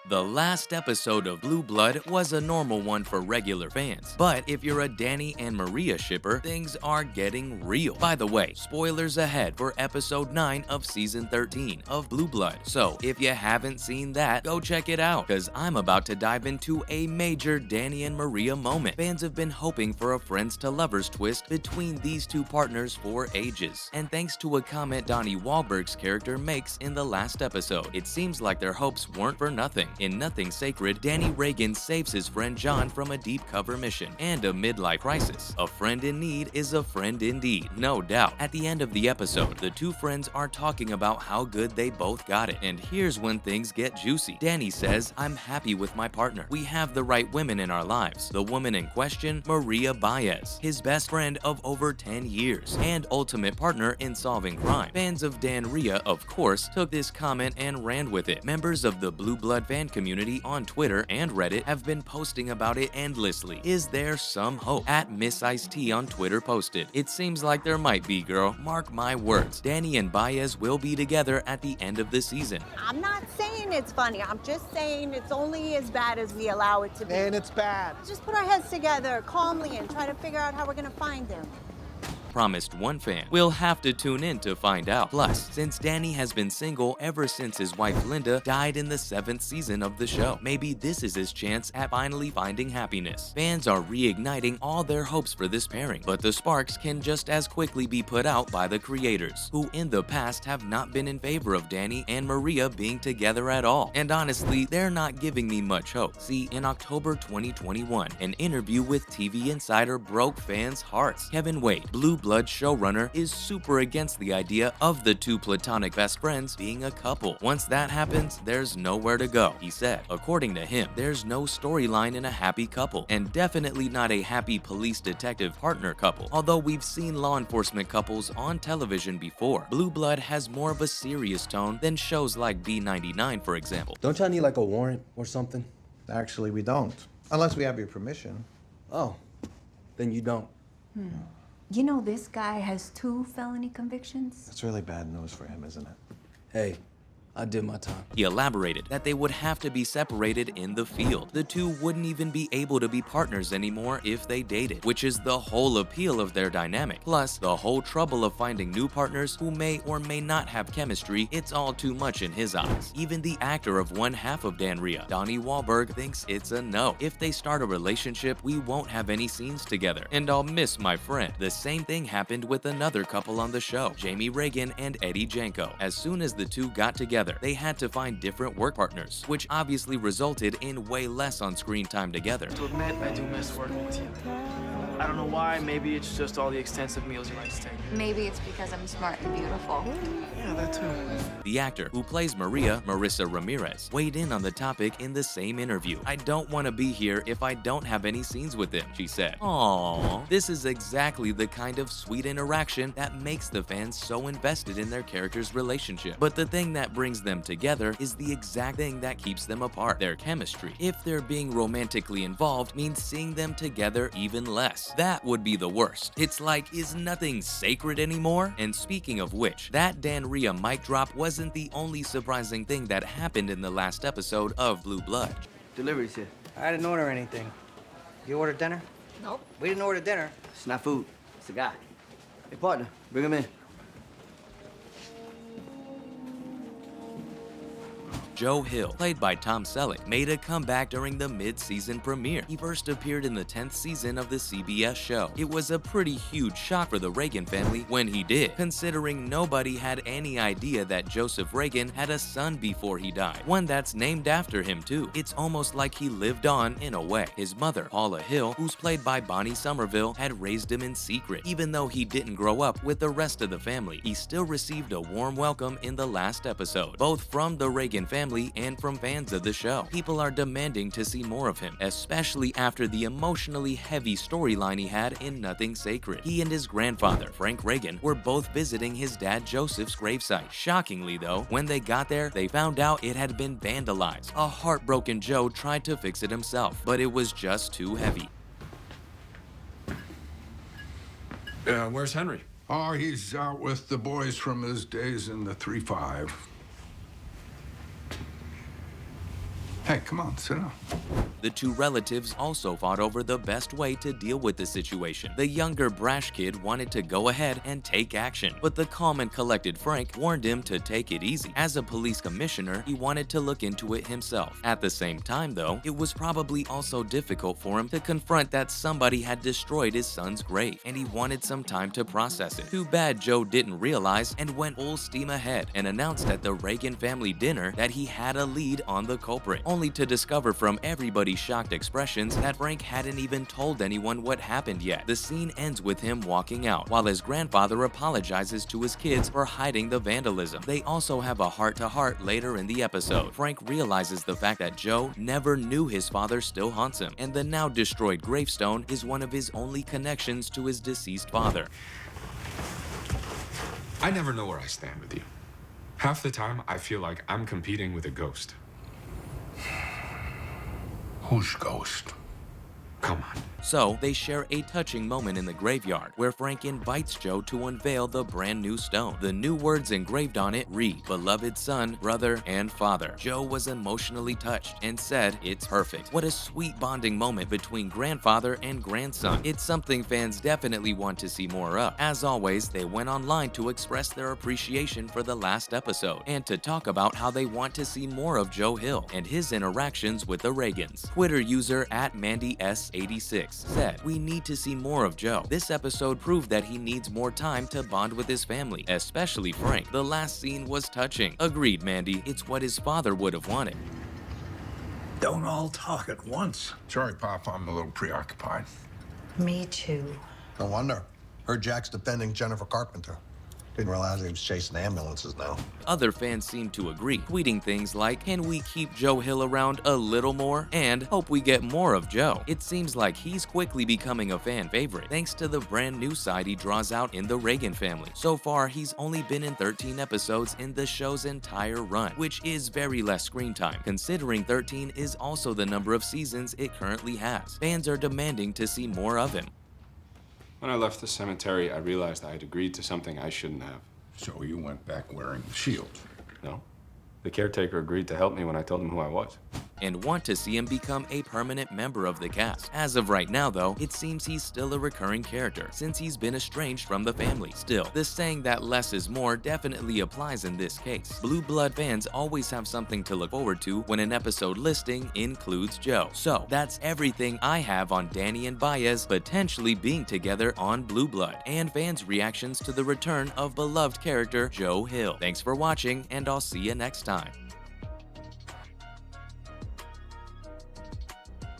The last episode of Blue Blood was a normal one for regular fans, but if you're a Danny and Maria shipper, things are getting real. By the way, spoilers ahead for episode 9 of season 13 of Blue Blood, so if you haven't seen that, go check it out, cause I'm about to dive into a major Danny and Maria moment. Fans have been hoping for a friends to lovers twist between these two partners for ages, and thanks to a comment Donnie Wahlberg's character makes in the last episode, it seems like their hopes weren't for nothing. In Nothing Sacred, Danny Reagan saves his friend John from a deep cover mission and a midlife crisis. A friend in need is a friend indeed, no doubt. At the end of the episode, the two friends are talking about how good they both got it, and here's when things get juicy. Danny says, "I'm happy with my partner. We have the right women in our lives." The woman in question, Maria Baez, his best friend of over 10 years and ultimate partner in solving crime. Fans of Dan Ria, of course, took this comment and ran with it. Members of the Blue Blood fan community on Twitter and Reddit have been posting about it endlessly. Is there some hope? At Miss Ice T on Twitter posted, "It seems like there might be, girl. Mark my words. Danny and Baez will be together at the end of the season." I'm not saying it's funny. I'm just saying it's only as bad as we allow it to be. And it's bad. Just put our heads together calmly and try to figure out how we're gonna find them. Promised one fan. We'll have to tune in to find out. Plus, since Danny has been single ever since his wife Linda died in the 7th season of the show, maybe this is his chance at finally finding happiness. Fans are reigniting all their hopes for this pairing, but the sparks can just as quickly be put out by the creators, who in the past have not been in favor of Danny and Maria being together at all. And honestly, they're not giving me much hope. See, in October 2021, an interview with TV Insider broke fans' hearts. Kevin Wade, Blue Blood showrunner, is super against the idea of the two platonic best friends being a couple. Once that happens, there's nowhere to go, he said. According to him, there's no storyline in a happy couple, and definitely not a happy police detective partner couple. Although we've seen law enforcement couples on television before, Blue Blood has more of a serious tone than shows like B99, for example. Don't y'all need like a warrant or something? Actually, we don't. Unless we have your permission. Oh, then you don't. You know, this guy has 2 felony convictions. That's really bad news for him, isn't it? Hey, I did my time. He elaborated that they would have to be separated in the field. The two wouldn't even be able to be partners anymore if they dated, which is the whole appeal of their dynamic. Plus, the whole trouble of finding new partners who may or may not have chemistry, it's all too much in his eyes. Even the actor of one half of Dan Ria, Donnie Wahlberg, thinks it's a no. If they start a relationship, we won't have any scenes together, and I'll miss my friend. The same thing happened with another couple on the show, Jamie Reagan and Eddie Janko. As soon as the two got together, they had to find different work partners, which obviously resulted in way less on-screen time together. To admit, I do miss working with you. I don't know why, maybe it's just all the extensive meals you like to take. Maybe it's because I'm smart and beautiful. Yeah, that too. The actor who plays Maria, Marissa Ramirez, weighed in on the topic in the same interview. "I don't want to be here if I don't have any scenes with him," she said. Aww. This is exactly the kind of sweet interaction that makes the fans so invested in their characters' relationship. But the thing that brings them together is the exact thing that keeps them apart, their chemistry. If they're being romantically involved means seeing them together even less. That would be the worst. It's like, is nothing sacred anymore? And speaking of which, that Dan Ria mic drop wasn't the only surprising thing that happened in the last episode of Blue Blood. Delivery's here. I didn't order anything. You ordered dinner? Nope. We didn't order dinner. It's not food. It's a guy. Hey, partner, bring him in. Joe Hill, played by Tom Selleck, made a comeback during the mid-season premiere. He first appeared in the 10th season of the CBS show. It was a pretty huge shock for the Reagan family when he did, considering nobody had any idea that Joseph Reagan had a son before he died, one that's named after him too. It's almost like he lived on in a way. His mother, Paula Hill, who's played by Bonnie Somerville, had raised him in secret. Even though he didn't grow up with the rest of the family, he still received a warm welcome in the last episode, both from the Reagan family and from fans of the show. People are demanding to see more of him, especially after the emotionally heavy storyline he had in Nothing Sacred. He and his grandfather, Frank Reagan, were both visiting his dad Joseph's gravesite. Shockingly though, when they got there, they found out it had been vandalized. A heartbroken Joe tried to fix it himself, but it was just too heavy. Where's Henry? Oh, he's out with the boys from his days in the 3-5. Hey, come on, sit down. The two relatives also fought over the best way to deal with the situation. The younger brash kid wanted to go ahead and take action, but the calm and collected Frank warned him to take it easy. As a police commissioner, he wanted to look into it himself. At the same time though, it was probably also difficult for him to confront that somebody had destroyed his son's grave, and he wanted some time to process it. Too bad Joe didn't realize and went full steam ahead and announced at the Reagan family dinner that he had a lead on the culprit, only to discover from everybody's shocked expressions that Frank hadn't even told anyone what happened yet. The scene ends with him walking out, while his grandfather apologizes to his kids for hiding the vandalism. They also have a heart-to-heart later in the episode. Frank realizes the fact that Joe never knew his father still haunts him, and the now destroyed gravestone is one of his only connections to his deceased father. I never know where I stand with you. Half the time, I feel like I'm competing with a ghost. Whose ghost? Come on. So, they share a touching moment in the graveyard, where Frank invites Joe to unveil the brand new stone. The new words engraved on it read, "Beloved son, brother, and father." Joe was emotionally touched and said, "It's perfect." What a sweet bonding moment between grandfather and grandson. It's something fans definitely want to see more of. As always, they went online to express their appreciation for the last episode, and to talk about how they want to see more of Joe Hill and his interactions with the Reagans. Twitter user @MandyS86 said, "We need to see more of Joe. This episode proved that he needs more time to bond with his family, especially Frank. The last scene was touching." Agreed, Mandy. It's what his father would have wanted. Don't all talk at once. Sorry, Pop, I'm a little preoccupied. Me too. No wonder. Heard Jack's defending Jennifer Carpenter. Didn't realize he was chasing ambulances now. Other fans seem to agree, tweeting things like, "Can we keep Joe Hill around a little more?" and "Hope we get more of Joe." It seems like he's quickly becoming a fan favorite, thanks to the brand new side he draws out in the Reagan family. So far, he's only been in 13 episodes in the show's entire run, which is very less screen time, considering 13 is also the number of seasons it currently has. Fans are demanding to see more of him. When I left the cemetery, I realized I had agreed to something I shouldn't have. So you went back wearing the shield. No. The caretaker agreed to help me when I told him who I was. And want to see him become a permanent member of the cast. As of right now though, it seems he's still a recurring character, since he's been estranged from the family. Still, the saying that less is more definitely applies in this case. Blue Blood fans always have something to look forward to when an episode listing includes Joe. So, that's everything I have on Danny and Baez potentially being together on Blue Blood, and fans' reactions to the return of beloved character Joe Hill. Thanks for watching, and I'll see you next time.